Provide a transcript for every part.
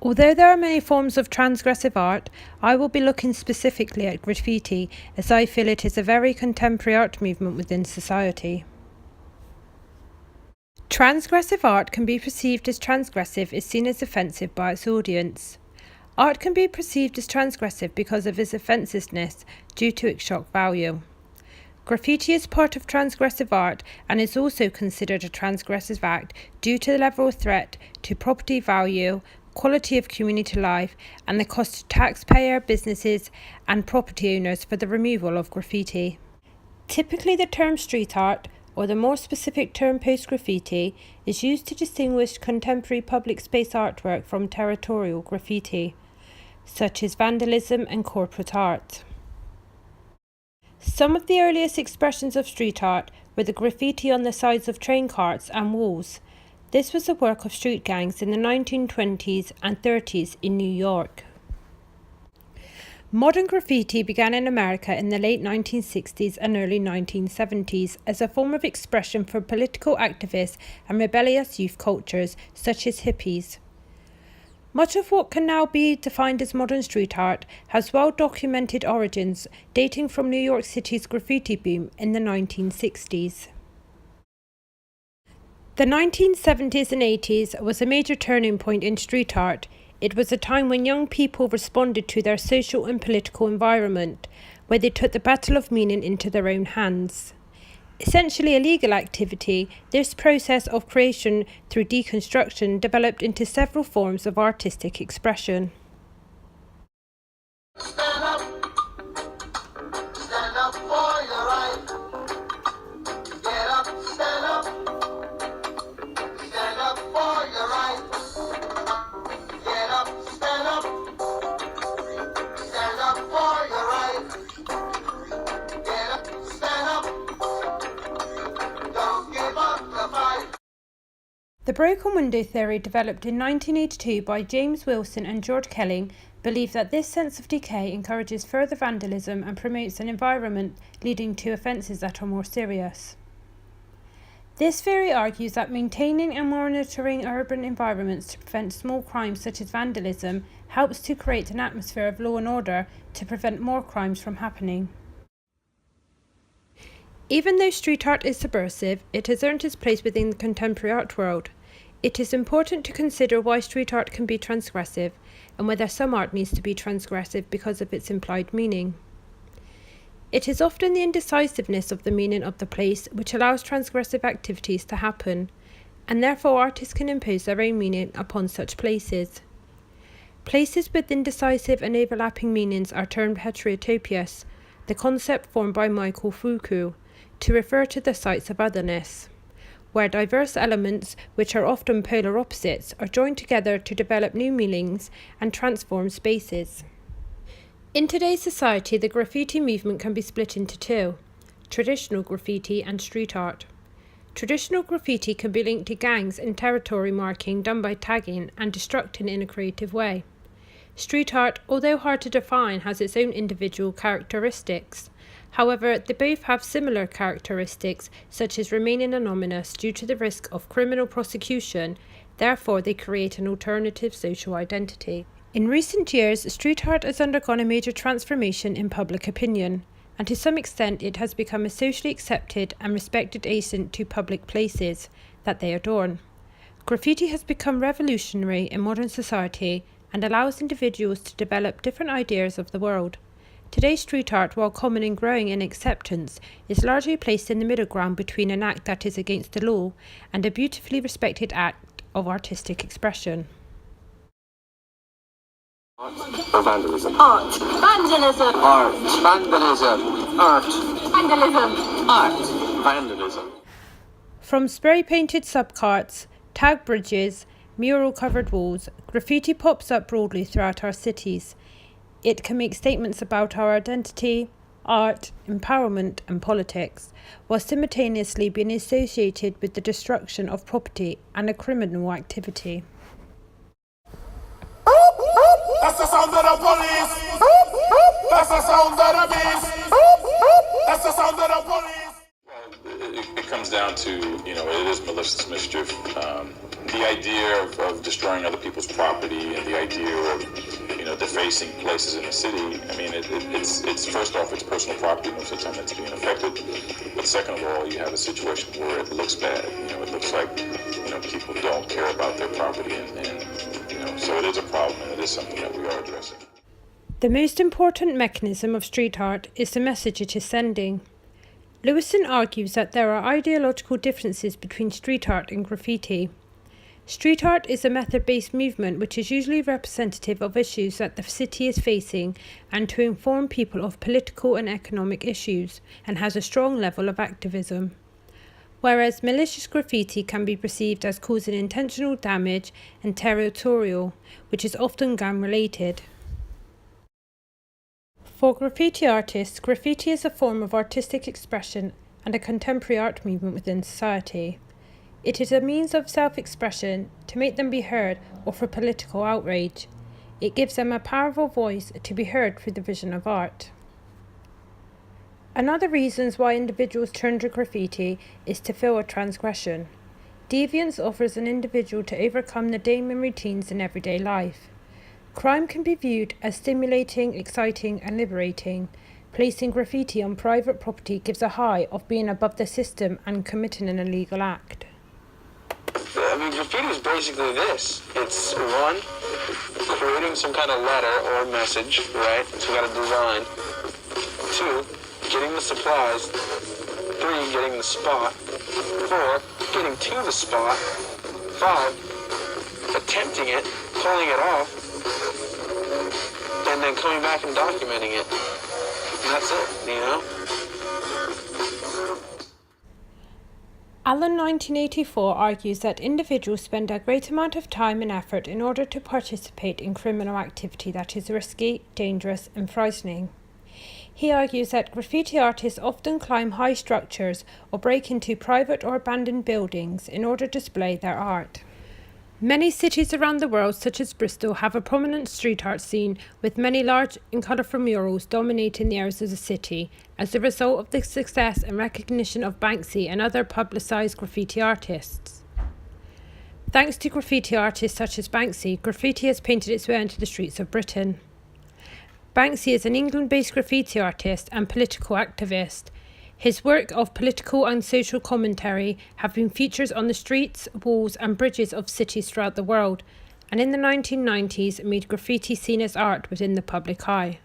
Although there are many forms of transgressive art, I will be looking specifically at graffiti, as I feel it is a very contemporary art movement within society. Transgressive art can be perceived as transgressive if seen as offensive by its audience. Art can be perceived as transgressive because of its offensiveness due to its shock value. Graffiti is part of transgressive art and is also considered a transgressive act due to the level of threat to property value, quality of community life, and the cost to taxpayer, businesses, and property owners for the removal of graffiti. Typically, the term street art, or the more specific term post-graffiti, is used to distinguish contemporary public space artwork from territorial graffiti, such as vandalism and corporate art. Some of the earliest expressions of street art were the graffiti on the sides of train carts and walls. This was the work of street gangs in the 1920s and 30s in New York. Modern graffiti began in America in the late 1960s and early 1970s as a form of expression for political activists and rebellious youth cultures such as hippies. Much of what can now be defined as modern street art has well-documented origins dating from New York City's graffiti boom in the 1960s. The 1970s and 80s was a major turning point in street art. It was a time when young people responded to their social and political environment, where they took the battle of meaning into their own hands. Essentially a legal activity, this process of creation through deconstruction developed into several forms of artistic expression. Stand up for your right. Get up, stand up for your right. Get up, stand up for your right. Get up, stand up. Don't give up the fight. The broken window theory, developed in 1982 by James Wilson and George Kelling, believed that this sense of decay encourages further vandalism and promotes an environment leading to offences that are more serious. This theory argues that maintaining and monitoring urban environments to prevent small crimes such as vandalism helps to create an atmosphere of law and order to prevent more crimes from happening. Even though street art is subversive, it has earned its place within the contemporary art world. It is important to consider why street art can be transgressive, and whether some art needs to be transgressive because of its implied meaning. It is often the indecisiveness of the meaning of the place which allows transgressive activities to happen, and therefore artists can impose their own meaning upon such places. Places with indecisive and overlapping meanings are termed heterotopias, the concept formed by Michael Foucault, to refer to the sites of otherness, where diverse elements, which are often polar opposites, are joined together to develop new meanings and transform spaces. In today's society, the graffiti movement can be split into two: traditional graffiti and street art. Traditional graffiti can be linked to gangs and territory marking done by tagging and destructing in a creative way. Street art, although hard to define, has its own individual characteristics. However, they both have similar characteristics, such as remaining anonymous due to the risk of criminal prosecution. Therefore, they create an alternative social identity. In recent years, street art has undergone a major transformation in public opinion, and to some extent it has become a socially accepted and respected adjacent to public places that they adorn. Graffiti has become revolutionary in modern society and allows individuals to develop different ideas of the world. Today's street art, while common and growing in acceptance, is largely placed in the middle ground between an act that is against the law and a beautifully respected act of artistic expression. Art or vandalism? Art. Vandalism. Art. Vandalism. Art. Vandalism. Art. Vandalism. From spray-painted subcarts, tag bridges, mural-covered walls, graffiti pops up broadly throughout our cities. It can make statements about our identity, art, empowerment and politics, while simultaneously being associated with the destruction of property and a criminal activity. That's the sound of the police. That's the sound of the beast. That's the sound of the police. it comes down to, it is malicious mischief. The idea of destroying other people's property and the idea of, defacing places in the city, I mean, it's first off, it's personal property most of the time that's being affected. But second of all, you have a situation where it looks bad. It looks like, people don't care about their property and so it is a problem and it is something that we are addressing. The most important mechanism of street art is the message it is sending. Lewison argues that there are ideological differences between street art and graffiti. Street art is a method-based movement which is usually representative of issues that the city is facing and to inform people of political and economic issues, and has a strong level of activism. Whereas malicious graffiti can be perceived as causing intentional damage and territorial, which is often gang-related. For graffiti artists, graffiti is a form of artistic expression and a contemporary art movement within society. It is a means of self-expression to make them be heard or for political outrage. It gives them a powerful voice to be heard through the vision of art. Another reason why individuals turn to graffiti is to feel a transgression. Deviance offers an individual to overcome the daily routines in everyday life. Crime can be viewed as stimulating, exciting and liberating. Placing graffiti on private property gives a high of being above the system and committing an illegal act. Graffiti is basically this. It's one, creating some kind of letter or message, right? Some kind of design. Two, getting the supplies. Three, getting the spot. Four, getting to the spot. Five, attempting it, pulling it off, and then coming back and documenting it. And that's it, Allen 1984 argues that individuals spend a great amount of time and effort in order to participate in criminal activity that is risky, dangerous and frightening. He argues that graffiti artists often climb high structures or break into private or abandoned buildings in order to display their art. Many cities around the world, such as Bristol, have a prominent street art scene with many large and colourful murals dominating the areas of the city as a result of the success and recognition of Banksy and other publicised graffiti artists. Thanks to graffiti artists such as Banksy, graffiti has painted its way into the streets of Britain. Banksy is an England-based graffiti artist and political activist. His work of political and social commentary have been featured on the streets, walls and bridges of cities throughout the world, and in the 1990s made graffiti seen as art within the public eye.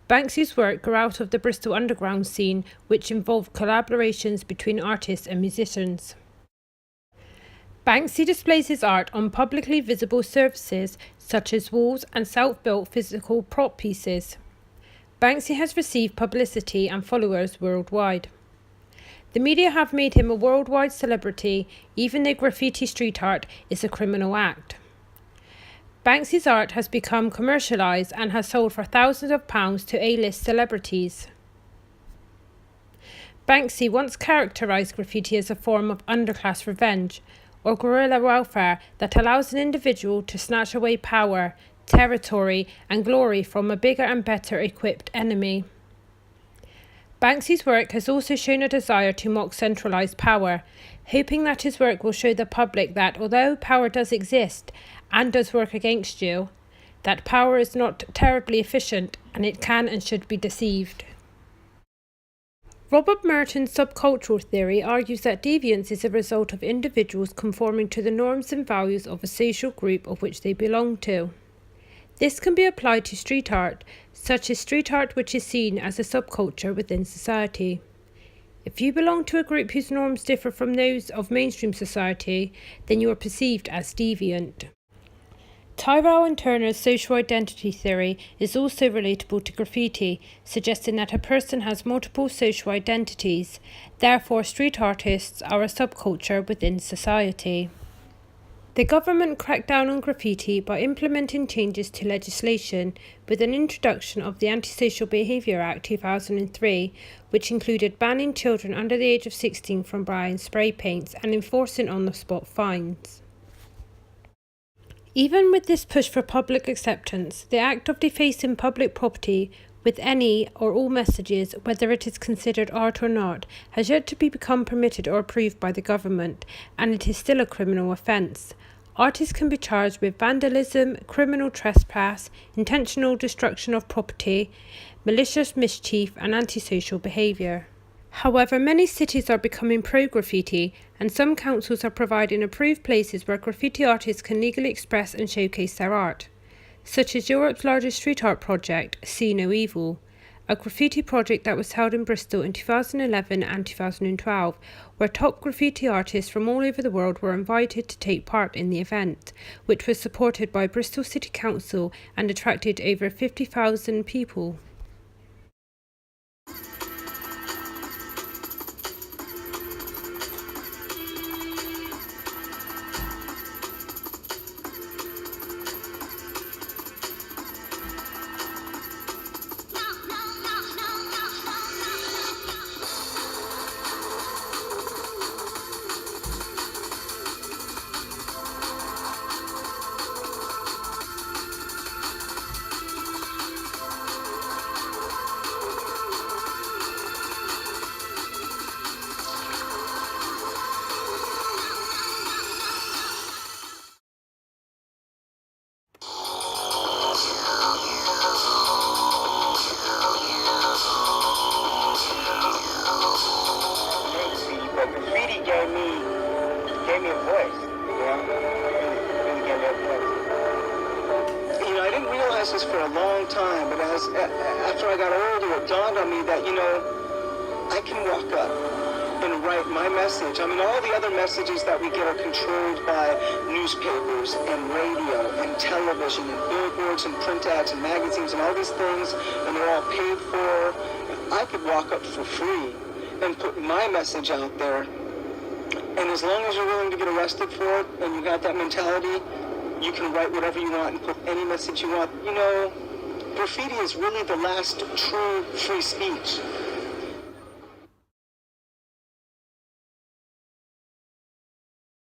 Banksy's work grew out of the Bristol underground scene, which involved collaborations between artists and musicians. Banksy displays his art on publicly visible surfaces such as walls and self-built physical prop pieces. Banksy has received publicity and followers worldwide. The media have made him a worldwide celebrity, even though graffiti street art is a criminal act. Banksy's art has become commercialised and has sold for thousands of pounds to A-list celebrities. Banksy once characterised graffiti as a form of underclass revenge, or guerrilla warfare that allows an individual to snatch away power, territory and glory from a bigger and better equipped enemy. Banksy's work has also shown a desire to mock centralised power, hoping that his work will show the public that although power does exist and does work against you, that power is not terribly efficient and it can and should be deceived. Robert Merton's subcultural theory argues that deviance is a result of individuals conforming to the norms and values of a social group of which they belong to. This can be applied to street art, such as street art which is seen as a subculture within society. If you belong to a group whose norms differ from those of mainstream society, then you are perceived as deviant. Tyrrell and Turner's social identity theory is also relatable to graffiti, suggesting that a person has multiple social identities. Therefore, street artists are a subculture within society. The government cracked down on graffiti by implementing changes to legislation with an introduction of the Antisocial Behaviour Act 2003, which included banning children under the age of 16 from buying spray paints and enforcing on-the-spot fines. Even with this push for public acceptance, the act of defacing public property with any or all messages, whether it is considered art or not, has yet to become permitted or approved by the government, and it is still a criminal offence. Artists can be charged with vandalism, criminal trespass, intentional destruction of property, malicious mischief, and antisocial behaviour. However, many cities are becoming pro-graffiti, and some councils are providing approved places where graffiti artists can legally express and showcase their art, such as Europe's largest street art project, See No Evil, a graffiti project that was held in Bristol in 2011 and 2012, where top graffiti artists from all over the world were invited to take part in the event, which was supported by Bristol City Council and attracted over 50,000 people. But graffiti gave me a voice, you know? Really gave me a voice. You know, I didn't realize this for a long time, but after I got older, it dawned on me that, you know, I can walk up and write my message. I mean, all the other messages that we get are controlled by newspapers and radio and television and billboards and print ads and magazines and all these things, and they're all paid for. I could walk up for free and put my message out there, and as long as you're willing to get arrested for it and you got that mentality, you can write whatever you want and put any message you want. You know, graffiti is really the last true free speech.